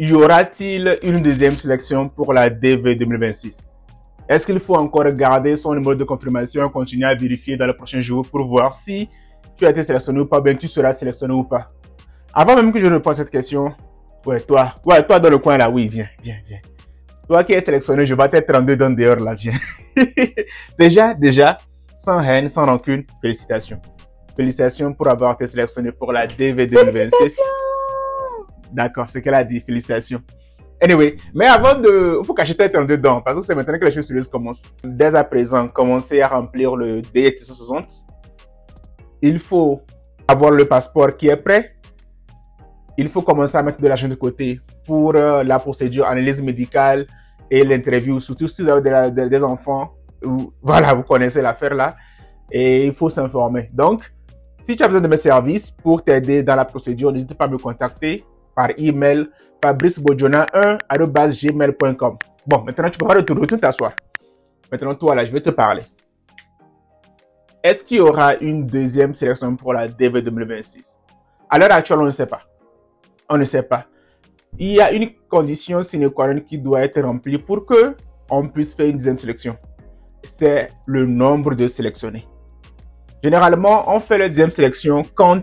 y aura-t-il une deuxième sélection pour la DV 2026? Est-ce qu'il faut encore garder son numéro de confirmation et continuer à vérifier dans les prochains jours pour voir si tu as été sélectionné ou pas, bien tu seras sélectionné ou pas? Avant même que je réponde à cette question, toi dans le coin là, oui, viens. Toi qui es sélectionné, je vais te 32 dans dehors là, viens. déjà, sans haine, sans rancune, félicitations. Félicitations pour avoir été sélectionné pour la DV 2026. D'accord, c'est qu'elle a dit, félicitations. Anyway, mais avant de... Il faut cacher tête en dedans, parce que c'est maintenant que les choses sérieuses commencent. Dès à présent, commencez à remplir le DT160. Il faut avoir le passeport qui est prêt. Il faut commencer à mettre de l'argent de côté pour la procédure analyse médicale et l'interview, surtout si vous avez des enfants. Voilà, vous connaissez l'affaire là. Et il faut s'informer. Donc, si tu as besoin de mes services pour t'aider dans la procédure, n'hésite pas à me contacter par email fabricebodjona1@gmail.com. Bon, maintenant tu peux retourner t'asseoir. Maintenant, toi là, je vais te parler. Est-ce qu'il y aura une deuxième sélection pour la DV 2026? À l'heure actuelle, on ne sait pas. On ne sait pas. Il y a une condition sine qua non qui doit être remplie pour que on puisse faire une deuxième sélection. C'est le nombre de sélectionnés. Généralement, on fait la deuxième sélection quand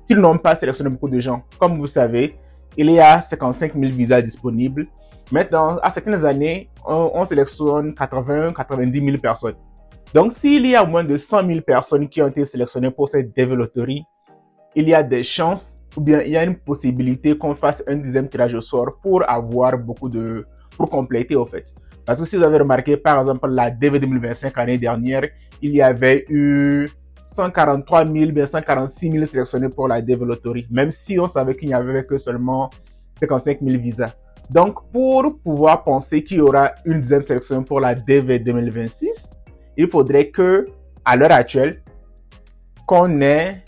ils n'ont pas sélectionné beaucoup de gens. Comme vous savez, il y a 55 000 visas disponibles. Maintenant, à certaines années, on sélectionne 80-90 000 personnes. Donc, s'il y a moins de 100 000 personnes qui ont été sélectionnées pour cette développerie, il y a des chances, ou bien il y a une possibilité qu'on fasse un deuxième tirage au sort pour avoir pour compléter au fait. Parce que si vous avez remarqué, par exemple, la DV 2025 l'année dernière, il y avait eu 143 000, bien 146 000 sélectionnés pour la développerie, même si on savait qu'il n'y avait que seulement 55 000 visas. Donc, pour pouvoir penser qu'il y aura une deuxième sélection pour la DV 2026, il faudrait que, à l'heure actuelle, qu'on ait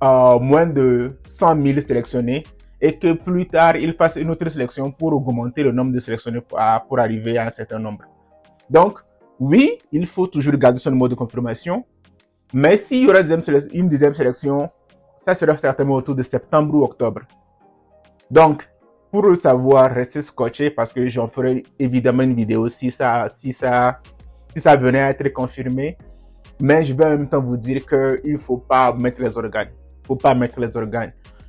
moins de 100 000 sélectionnés et que plus tard, il fasse une autre sélection pour augmenter le nombre de sélectionnés pour arriver à un certain nombre. Donc, oui, il faut toujours garder son numéro de confirmation, mais s'il y aura une deuxième sélection, ça sera certainement autour de septembre ou octobre. Donc, pour le savoir, restez scotché parce que j'en ferai évidemment une vidéo si ça venait à être confirmé. Mais je vais en même temps vous dire qu'il ne faut pas mettre les organes.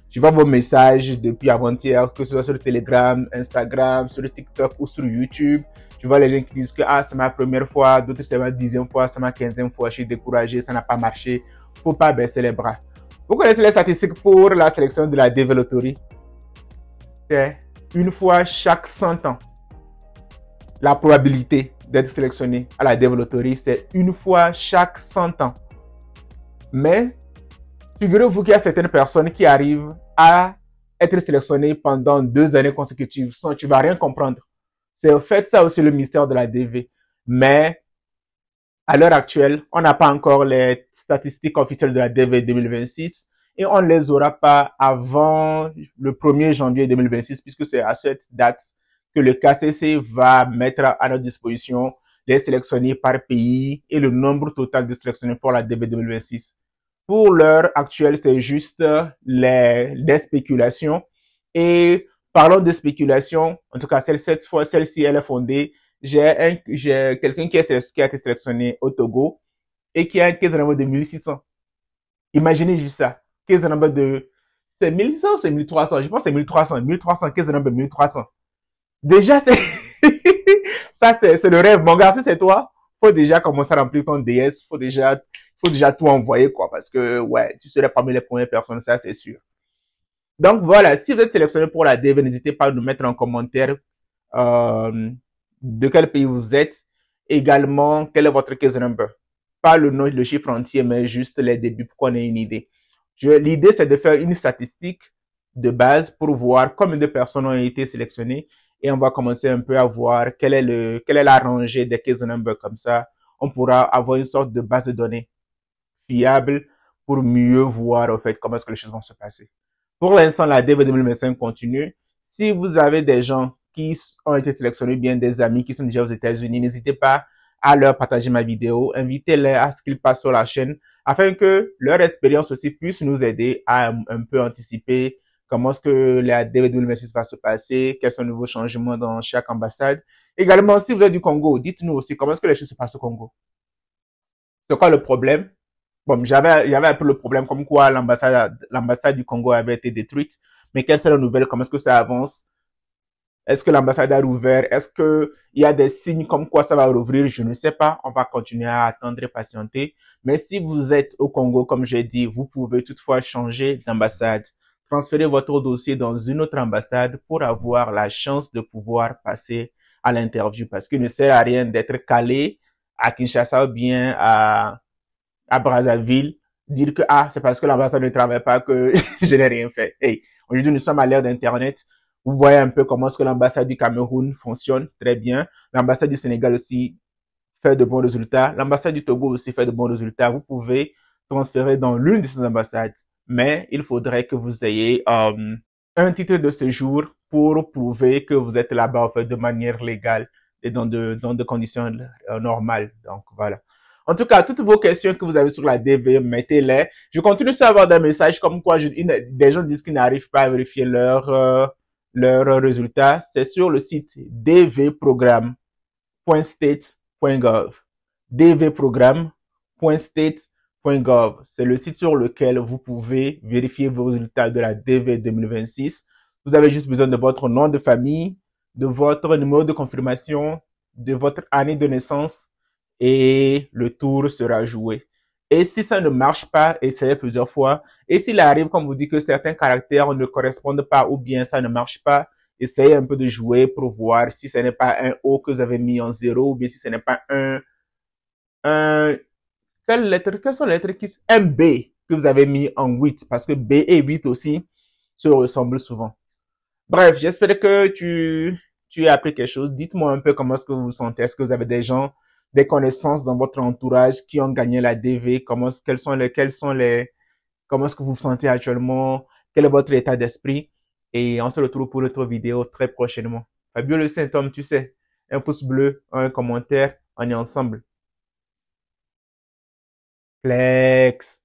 Je vois vos messages depuis avant-hier, que ce soit sur Telegram, Instagram, sur TikTok ou sur YouTube. Je vois les gens qui disent que c'est ma première fois, d'autres c'est ma 10e fois, c'est ma 15e fois, je suis découragé, ça n'a pas marché. Il ne faut pas baisser les bras. Vous connaissez les statistiques pour la sélection de la développerie? C'est une fois chaque 100 ans. La probabilité d'être sélectionné à la développerie, c'est une fois chaque 100 ans. Mais figurez-vous qu'il y a certaines personnes qui arrivent à être sélectionnées pendant 2 années consécutives sans tu ne vas rien comprendre. C'est en fait ça aussi le mystère de la DV. Mais à l'heure actuelle, on n'a pas encore les statistiques officielles de la DV 2026 et on ne les aura pas avant le 1er janvier 2026 puisque c'est à cette date que le KCC va mettre à notre disposition les sélectionnés par pays et le nombre total de sélectionnés pour la DV 2026. Pour l'heure actuelle, c'est juste des spéculations. Et parlons de spéculation, en tout cas, cette fois, celle-ci, elle est fondée. J'ai quelqu'un qui a été sélectionné au Togo et qui a un case number de 1600. Imaginez juste ça. Case number de... C'est 1600 ou c'est 1300? Je pense que c'est 1300. 1300, case number 1300. Déjà, c'est... ça, c'est le rêve. Mon gars, si c'est toi, faut déjà commencer à remplir ton DS. Faut déjà tout envoyer, quoi. Parce que, ouais, tu serais parmi les premières personnes, ça, c'est sûr. Donc, voilà. Si vous êtes sélectionné pour la DV, n'hésitez pas à nous mettre en commentaire de quel pays vous êtes. Également, quel est votre case number. Pas le nom, le chiffre entier, mais juste les débuts pour qu'on ait une idée. L'idée, c'est de faire une statistique de base pour voir combien de personnes ont été sélectionnées. Et on va commencer un peu à voir quelle est la rangée des case numbers. Comme ça, on pourra avoir une sorte de base de données fiable pour mieux voir, au fait, comment est-ce que les choses vont se passer. Pour l'instant, la DV 2025 continue. Si vous avez des gens qui ont été sélectionnés, bien des amis qui sont déjà aux États-Unis, n'hésitez pas à leur partager ma vidéo. Invitez-les à ce qu'ils passent sur la chaîne afin que leur expérience aussi puisse nous aider à un peu anticiper comment est-ce que la DV2026 va se passer, quels sont les nouveaux changements dans chaque ambassade. Également, si vous êtes du Congo, dites-nous aussi comment est-ce que les choses se passent au Congo. C'est quoi le problème? Bon, il y avait un peu le problème comme quoi l'ambassade du Congo avait été détruite. Mais quelle est la nouvelle? Comment est-ce que ça avance? Est-ce que l'ambassade a rouvert? Est-ce que il y a des signes comme quoi ça va rouvrir? Je ne sais pas. On va continuer à attendre et patienter. Mais si vous êtes au Congo, comme j'ai dit, vous pouvez toutefois changer d'ambassade. Transférer votre dossier dans une autre ambassade pour avoir la chance de pouvoir passer à l'interview. Parce qu'il ne sert à rien d'être calé à Kinshasa ou bien à Brazzaville, dire que c'est parce que l'ambassade ne travaille pas que je n'ai rien fait. Hey, aujourd'hui nous sommes à l'ère d'Internet. Vous voyez un peu comment est-ce que l'ambassade du Cameroun fonctionne très bien. L'ambassade du Sénégal aussi fait de bons résultats. L'ambassade du Togo aussi fait de bons résultats. Vous pouvez transférer dans l'une de ces ambassades. Mais il faudrait que vous ayez un titre de séjour pour prouver que vous êtes là-bas en fait, de manière légale et dans de conditions normales. Donc voilà. En tout cas, toutes vos questions que vous avez sur la DV, mettez-les. Je continue à avoir des messages comme quoi des gens disent qu'ils n'arrivent pas à vérifier leurs résultats. C'est sur le site dvprogramme.state.gov. dvprogramme.state.gov. C'est le site sur lequel vous pouvez vérifier vos résultats de la DV 2026. Vous avez juste besoin de votre nom de famille, de votre numéro de confirmation, de votre année de naissance et le tour sera joué. Et si ça ne marche pas, essayez plusieurs fois. Et s'il arrive, comme vous dit, que certains caractères ne correspondent pas ou bien ça ne marche pas, essayez un peu de jouer pour voir si ce n'est pas un O que vous avez mis en 0 ou bien si ce n'est pas un, quelles sont les lettres un B que vous avez mis en 8 parce que B et 8 aussi se ressemblent souvent. Bref, j'espère que tu as appris quelque chose. Dites-moi un peu comment est-ce que vous vous sentez. Est-ce que vous avez des gens, des connaissances dans votre entourage qui ont gagné la DV? Comment est-ce que vous vous sentez actuellement? Quel est votre état d'esprit? Et on se retrouve pour une autre vidéo très prochainement. Fabio le Saint-Homme, tu sais, un pouce bleu, un commentaire, on est ensemble. Flex.